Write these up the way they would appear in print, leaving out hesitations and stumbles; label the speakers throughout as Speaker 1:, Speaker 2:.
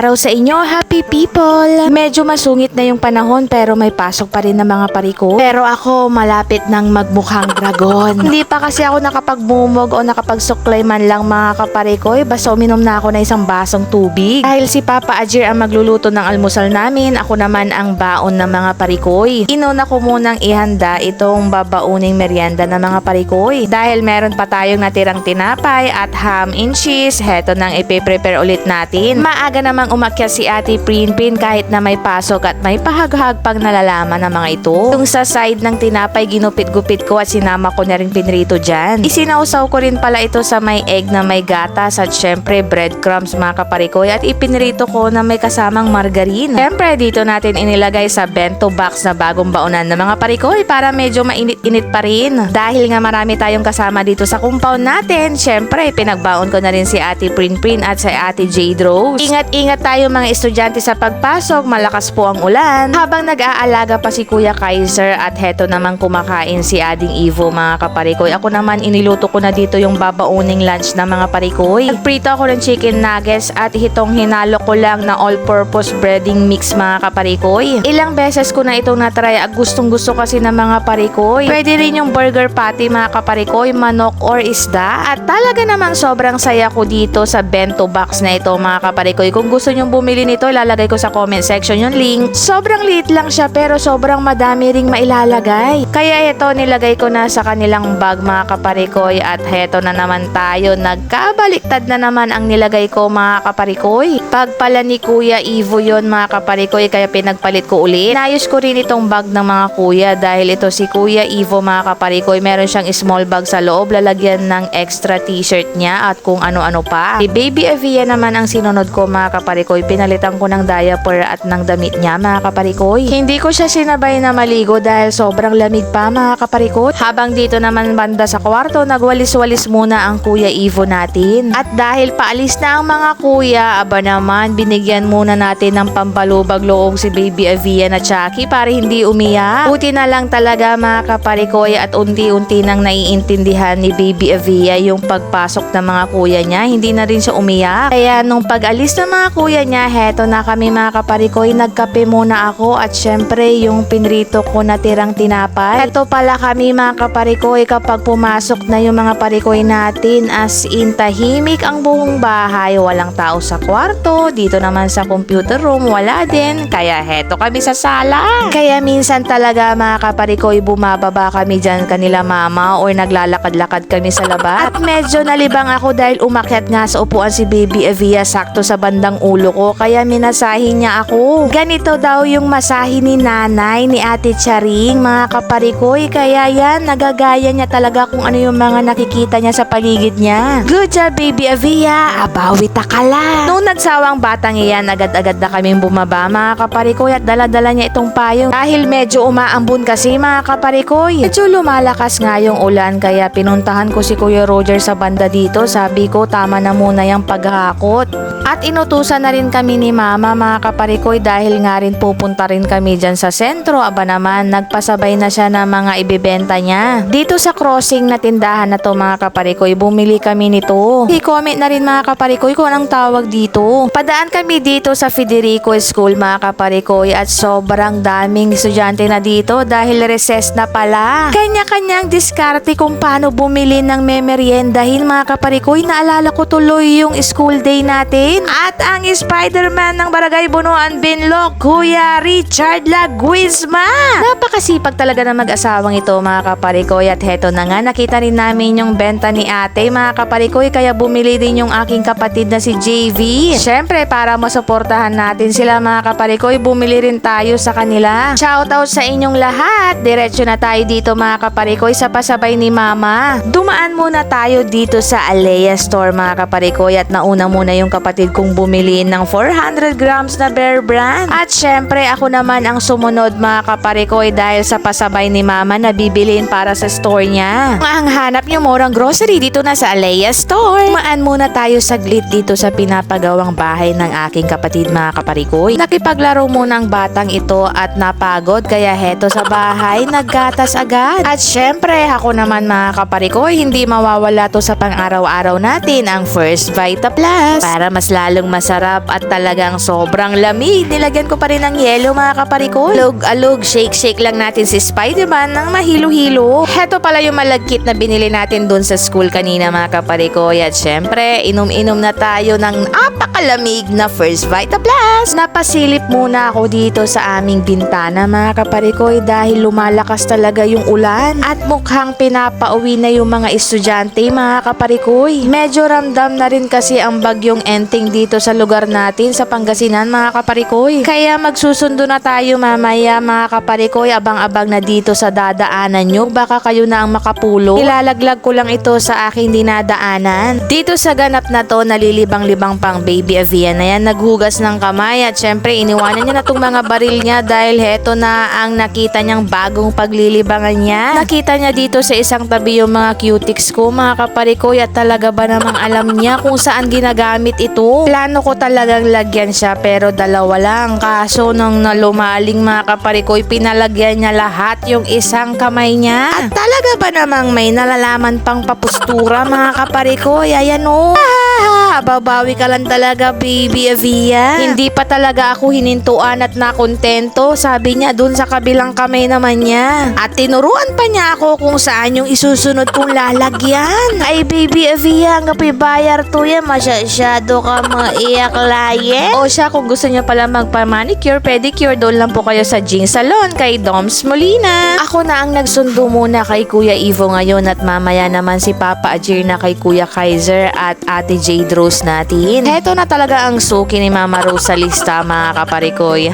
Speaker 1: araw sa inyo, happy people! Medyo masungit na yung panahon pero may pasok pa rin ng mga pari ko. Pero ako malapit nang magmukhang dragon. Hindi pa kasi ako nakapagmumog o nakapagsuklay man lang mga kapari ko. Basta uminom na ako ng isang basong tubig. Dahil si Papa Ajir ang magluluto ng almusal namin, ako naman ang baon ng mga parikoy. Inuna ko munang ihanda itong babauning merienda ng mga parikoy. Dahil meron pa tayong natirang tinapay at ham and cheese, heto nang ipe-prepare ulit natin. Maaga namang umakyat si Ate Prinpin kahit na may pasok at may pahaghag pang nalalaman ng mga ito. Yung sa side ng tinapay ginupit-gupit ko at sinama ko na rin pinrito dyan. Isinausaw ko rin pala ito sa may egg na may gatas at syempre breadcrumbs mga kaparikoy at ipinrito ko na may kasamang margarine. Syempre dito natin inilagay sa bento box na bagong baonan ng mga parikoy para medyo mainit-init pa rin. Dahil nga marami tayong kasama dito sa compound natin, syempre pinagbaon ko na rin si Ate Prinpin at si Ate Jade Rose. Ingat-ingat tayo mga estudyante sa pagpasok, malakas po ang ulan. Habang nag-aalaga pa si Kuya Kaiser at heto naman kumakain si Ading Ivo mga kaparikoy. Ako naman iniluto ko na dito yung babauning lunch ng mga parikoy. Nagprito ako ng chicken nuggets at hitong hinalo ko lang na all-purpose breading mix mga kaparikoy. Ilang beses ko na itong natry at gustong gusto kasi ng mga parikoy. Pwede rin yung burger patty mga kaparikoy, manok or isda. At talaga namang sobrang saya ko dito sa bento box na ito mga kaparikoy. Kung gusto nyong bumili nito, ilalagay ko sa comment section yung link. Sobrang liit lang siya pero sobrang madami ring mailalagay. Kaya ito nilagay ko na sa kanilang bag mga kaparikoy at heto na naman tayo. Nagkabaliktad na naman ang nilagay ko mga kaparikoy. Pag pala ni Kuya Ivo yon mga kaparikoy kaya pinagpalit ko ulit. Inayos ko rin itong bag ng mga kuya dahil ito si Kuya Ivo mga kaparikoy. Meron siyang small bag sa loob, lalagyan ng extra t-shirt niya at kung ano-ano pa. Si Baby Avia naman ang sinunod ko mga kaparikoy. Pinalitan ko ng diaper at ng damit niya mga kaparikoy. Hindi ko siya sinabay na maligo dahil sobrang lamig pa mga kaparikoy. Habang dito naman banda sa kwarto, nagwalis-walis muna ang Kuya Ivo natin. At dahil paalis na ang mga kuya, aba naman binigyan muna natin ng pampalubag loob si Baby Avia na Chucky para hindi umiyak. Buti na lang talaga mga kaparikoy at unti-unti nang naiintindihan ni Baby Avia yung pagpasok ng mga kuya niya. Hindi na rin siya umiyak. Kaya nung pag-alis ng mga kuya niya, heto na kami mga kaparikoy. Nagkape muna ako at syempre yung pinrito ko na tirang tinapay. Heto pala kami mga kaparikoy kapag pumasok na yung mga parikoy natin, as in tahimik ang buong bahay. Walang tao sa kwarto. Dito naman sa computer room, wala din. Kaya heto kami sa sala. Kaya minsan talaga mga kaparikoy bumababa kami dyan kanila mama or naglalakad-lakad kami sa labas. At medyo nalibang ako dahil umakyat nga sa upuan si Baby Avia sakto sa bandang ulo ko kaya minasahin niya ako. Ganito daw yung masahin ni nanay ni Ate Charing mga kaparikoy kaya yan nagagaya niya talaga kung ano yung mga nakikita niya sa paligid niya. Good job Baby Avia, abawi takala. Nung nagsawang batang iyan agad-agad na kaming bumaba mga kaparikoy at dala-dala niya itong payong dahil medyo umaambon kasi mga kaparikoy. Medyo lumalakas nga yung ulan kaya pinuntahan ko si Kuya Roger sa banda dito. Sabi ko tama na muna yung paghakot. At inutusan na rin kami ni Mama mga kaparikoy dahil nga rin pupunta rin kami dyan sa sentro. Aba naman nagpasabay na siya ng mga ibebenta niya. Dito sa crossing na tindahan na to mga kaparikoy bumili kami nito. I-comment na rin mga kaparikoy kung anong tawag dito. Padaan kami dito sa Federico School mga kaparikoy at sobrang daming estudyante na dito dahil recess na pala. Kanya-kanyang diskarte kung paano bumili ng memeriendahin mga kaparikoy. Naalala ko tuloy yung school day natin. At ang Spider-Man ng Barangay Bunuan Binlog, Kuya Richard Laguizma. Napakasipag talaga ng mag-asawang ito mga kaparikoy at heto na nga nakita rin namin yung benta ni ate mga kaparikoy kaya bumili din yung aking kapatid na si JV. Syempre para masuportahan natin sila mga kaparikoy bumili rin tayo sa kanila. Shoutout sa inyong lahat. Diretso na tayo dito mga kaparikoy sa pasabay ni Mama. Dumaan muna tayo dito sa Alea Store mga kaparikoy at nauna muna yung kapatid kong bumili ng 400 grams na Bear Brand. At syempre ako naman ang sumunod mga kaparikoy dahil sa pasabay ni Mama na bibiliin para sa store niya. Ang hanap nyo murang grocery dito na sa Alea Store. Dumaan muna tayo saglit dito sa pinapagawang bahay ng aking kapatid mga kaparikoy. Nakipaglaro muna ang batang ito at napagod kaya heto sa bahay naggatas agad. At syempre ako naman mga kaparikoy hindi mawawala to sa pang-araw-araw natin ang First Vita Plus para mas lalong masarap sarap at talagang sobrang lamig. Nilagyan ko pa rin ng yelo mga kaparikoy. Alog, shake lang natin si Spider-Man ng mahilo-hilo. Heto pala yung malagkit na binili natin dun sa school kanina mga kaparikoy. At syempre, inom-inom na tayo ng napakalamig na First Vita Plus. Napasilip muna ako dito sa aming bintana mga kaparikoy dahil lumalakas talaga yung ulan at mukhang pinapauwi na yung mga estudyante mga kaparikoy. Medyo ramdam na rin kasi ang bagyong Enteng dito sa lugar natin sa Pangasinan mga kaparikoy. Kaya magsusundo na tayo mamaya mga kaparikoy. Abang-abang na dito sa dadaanan nyo. Baka kayo na ang makapulo. Ilalaglag ko lang ito sa aking dinadaanan. Dito sa ganap na to, nalilibang-libang pang baby Avia na yan. Naghugas ng kamay at syempre iniwanan niya na itong mga baril niya dahil heto na ang nakita niyang bagong paglilibangan niya. Nakita niya dito sa isang tabi yung mga cutics ko mga kaparikoy at talaga ba namang alam niya kung saan ginagamit ito. Plano ko talagang lagyan siya pero dalawa lang. Kaso nang nalumaling mga kaparikoy, pinalagyan niya lahat yung isang kamay niya. At talaga ba namang may nalalaman pang papustura mga kaparikoy? Ayan o. Babawi ka lang talaga baby Avia. Hindi pa talaga ako hinintuan at nakontento. Sabi niya dun sa kabilang kamay naman niya. At tinuruan pa niya ako kung saan yung isusunod kong lalagyan. Ay baby Avia, ang kapibayar to yan. Masyado ka maiyak laye. O siya, kung gusto niya pala magpa-manicure, pedicure, doon lang po kayo sa Jing Salon kay Doms Molina. Ako na ang nagsundo muna kay Kuya Ivo ngayon at mamaya naman si Papa Ajir na kay Kuya Kaiser at Ate Jade Rose natin. Heto na talaga ang suki ni Mama Rose sa lista mga kaparikoy.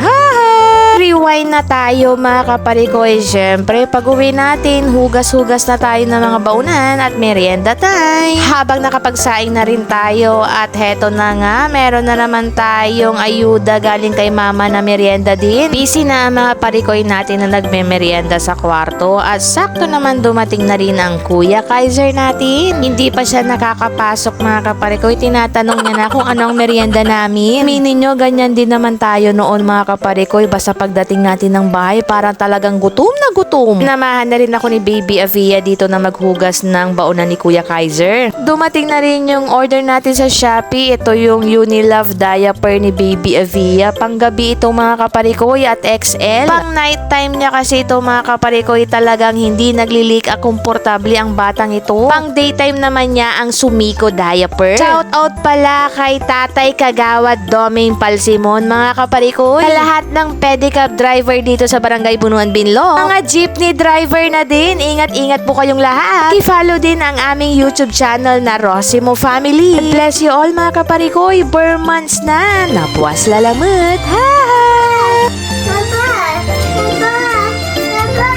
Speaker 1: Rewind na tayo mga kaparikoy. Siyempre, pag uwi natin, hugas-hugas na tayo ng mga baunan at merienda time. Habang nakapagsaing na rin tayo at heto na nga, meron na naman tayong ayuda galing kay mama na merienda din. Busy na ang mga parikoy natin na nagme-merienda sa kwarto at sakto naman dumating na rin ang Kuya Kaiser natin. Hindi pa siya nakakapasok mga kaparikoy. Tinatanong niya na kung ano ang merienda namin. Aminin nyo, ganyan din naman tayo noon mga kaparikoy. Basta pagdating natin ng bahay, parang talagang gutom na gutom. Namahan na rin ako ni Baby Avia dito na maghugas ng baunan ni Kuya Kaiser. Dumating na rin yung order natin sa Shopee. Ito yung Unilove diaper ni Baby Avia. Panggabi ito mga kaparikoy at XL. Pang nighttime niya kasi ito mga kaparikoy, talagang hindi naglilik at komportable ang batang ito. Pang daytime naman niya ang Sumiko diaper. Shout out pala kay Tatay Kagawad Doming Palsimon mga kaparikoy. Sa lahat ng pedicab driver dito sa Barangay Bunuan Binlong. Mga jeepney driver na din. Ingat-ingat po kayong lahat. I-follow din ang aming YouTube channel na Rosimo Family. God bless you all mga kaparikoy. Burmans na. Napuas lalamut. Ha!
Speaker 2: Papa, Papa, Papa,